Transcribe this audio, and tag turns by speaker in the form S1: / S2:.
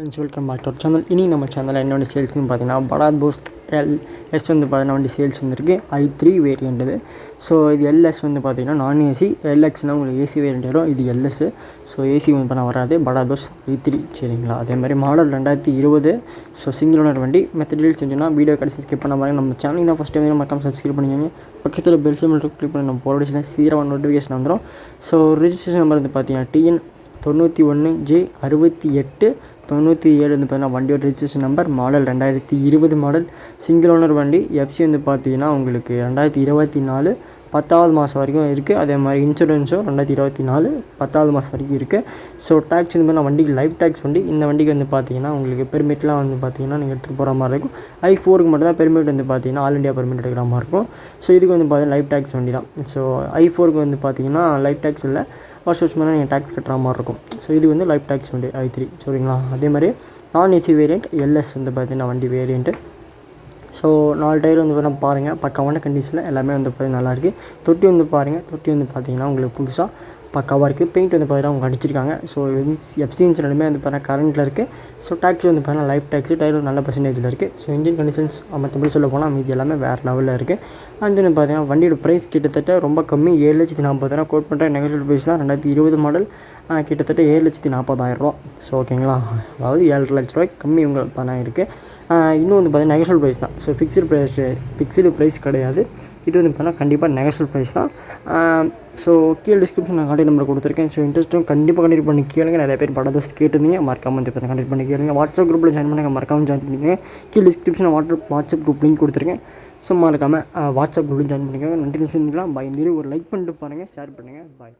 S1: Friends welcome back to channel. இனி நம்ம சேனலில் என்னோட சேல்ஸ்னு பார்த்தீங்கன்னா படாத் போஸ்ட் எஸ் வந்து பார்த்தீங்கன்னா வண்டி சேல்ஸ் வந்துருக்கு. i3 வேரியண்ட் இது. ஸோ இது எல்எஸ் வந்து பார்த்தீங்கன்னா நான் ஏசி, எல்எக்ஸ்னால் உங்களுக்கு ஏசி வேரியண்ட் வரும். இது எல்எஸ். ஸோ ஏசி வந்து பண்ண வராது. படாத் போஸ்ட் i3 சரிங்களா. அதே மாதிரி மாடல் 2020. ஸோ சிங்கிள் ஓனர் வண்டி. மெத்தடில் செஞ்சோன்னா வீடியோ கடைசி ஸ்கிப் பண்ண மாதிரி நம்ம சேனல் தான் ஃபஸ்ட் டைம் மறக்காம சப்ஸ்கிரைப் பண்ணிக்கோங்க. பக்கத்தில் பெல் சிம்பிள் கிளிக் பண்ணி நம்ம போகிற சீக்கிரமாக நோட்டிஃபிகேஷன் வந்துடும். ஸோ ரிஜிஸ்ட்ரேஷன் நம்பர் வந்து பார்த்தீங்கன்னா TN 91J68 97 வந்து பார்த்தீங்கன்னா வண்டியோட registration number. Model 2020 model. Single owner வண்டி. எஃப்சி வந்து பார்த்தீங்கன்னா உங்களுக்கு 2024 10வது மாதம் வரைக்கும் இருக்குது. அதே மாதிரி இன்சூரன்ஸும் 2024 10வது மாதம் வரைக்கும் இருக்குது. ஸோ டேக்ஸ் வந்து பார்த்தீங்கன்னா வண்டிக்கு லைஃப் டேக்ஸ் வண்டி. இந்த வண்டிக்கு வந்து பார்த்தீங்கன்னா உங்களுக்கு பெர்மிட்லாம் வந்து பார்த்தீங்கன்னா நீங்கள் எடுத்துகிட்டு போகிற மாதிரி இருக்கும். i4க்கு மட்டும் தான் பெர்மிட் வந்து பார்த்தீங்கன்னா ஆல் இண்டியா பெர்மிட் எடுக்கிற மாதிரி இருக்கும். ஸோ இதுக்கு வந்து பார்த்தீங்கன்னா லைஃப் டேக்ஸ் வண்டி தான். ஸோ i4க்கு வந்து பார்த்தீங்கன்னா லைஃப் டேக்ஸ் இல்லை, வருஷம் நீங்கள் டேக்ஸ் கட்டுற மாதிரி இருக்கும். ஸோ இது வந்து லைஃப் டேக்ஸ் வண்டி i3 சரிங்களா. அதே மாதிரி நான் ஏசி வேரியண்ட் எல்எஸ் வந்து பார்த்தீங்கன்னா வண்டி வேரியண்ட்டு. ஸோ 4 டயர் வந்து பார்த்தீங்கன்னா பாருங்கள் பக்காவான கண்டிஷனில் எல்லாமே வந்து பார்த்தீங்கன்னா நல்லாயிருக்கு. தொட்டி வந்து பாருங்கள், தொட்டி வந்து பார்த்தீங்கன்னா உங்களுக்கு புதுசாக பக்காவாக இருக்குது. பெயிண்ட் வந்து பார்த்தீங்கன்னா அவங்க அடிச்சிருக்காங்க. ஸோ எஃப்சி இன்ஜின் ரெண்டுமே வந்து பார்த்தீங்கன்னா கரண்ட்டில் இருக்குது. ஸோ டேக்ஸ் வந்து பார்த்தீங்கன்னா லைஃப் டேக்ஸ், டயர் நல்ல பர்சன்டேஜில் இருக்குது. ஸோ இன்ஜின் கண்டிஷன்ஸ் மற்றபடி சொல்ல போனால் மீதி எல்லாமே வேறு லெவலில் இருக்குது. அண்ட் வந்து பார்த்தீங்கன்னா வண்டியோட ப்ரைஸ் கிட்டத்தட்ட ரொம்ப கம்மி. 7,40,000 கோட் பண்ணுற நெகட்டிவ் ப்ரைஸ் தான். 2020 மாடல். கிட்டத்தட்ட 7,40,000 ஸோ ஓகேங்களா. அதாவது 7,00,000 ரூபாய்க்கு கம்மி உங்களுக்கு பணம் இருக்குது. இன்னும் வந்து பார்த்தீங்கன்னா நெகட்டிவ் ப்ரைஸ் தான். ஸோ ஃபிக்ஸ்டு ப்ரைஸ் கிடையாது. இது வந்து பார்த்தீங்கன்னா கண்டிப்பாக நெகட்டிவ் ப்ரைஸ் தான். ஸோ கீழே டிஸ்கிரிப்ஷன் நான் கான்டாக்ட் நம்பர் கொடுத்துருக்கேன். ஸோ இன்ட்ரெஸ்ட்டும் கண்டிப்பாக கண்டக்ட் பண்ணி கேளுங்க. நிறைய பேர் படாத் போஸ்ட் கேட்டிருந்தீங்க, மறக்காம வந்து பார்த்தீங்கன்னா கண்டக்ட் பண்ணி கேளுங்க. வாட்ஸ்அப் குரூப்பில் ஜாயின் பண்ணுங்க, மறக்காமல் ஜாயின் பண்ணிக்கோங்க. கீழே டிஸ்கிரிப்ஷனில் வாட்ஸ்அப் குரூப் லிங்க் கொடுத்துருக்கேன். ஸோ மறக்காமல் வாட்ஸ்அப் குரூப்பில் ஜாயின் பண்ணிக்கோங்க. நன்றி. பாய். இந்த ஒரு லைக் பண்ணிட்டு பாருங்கள், ஷேர் பண்ணுங்கள். பாய்.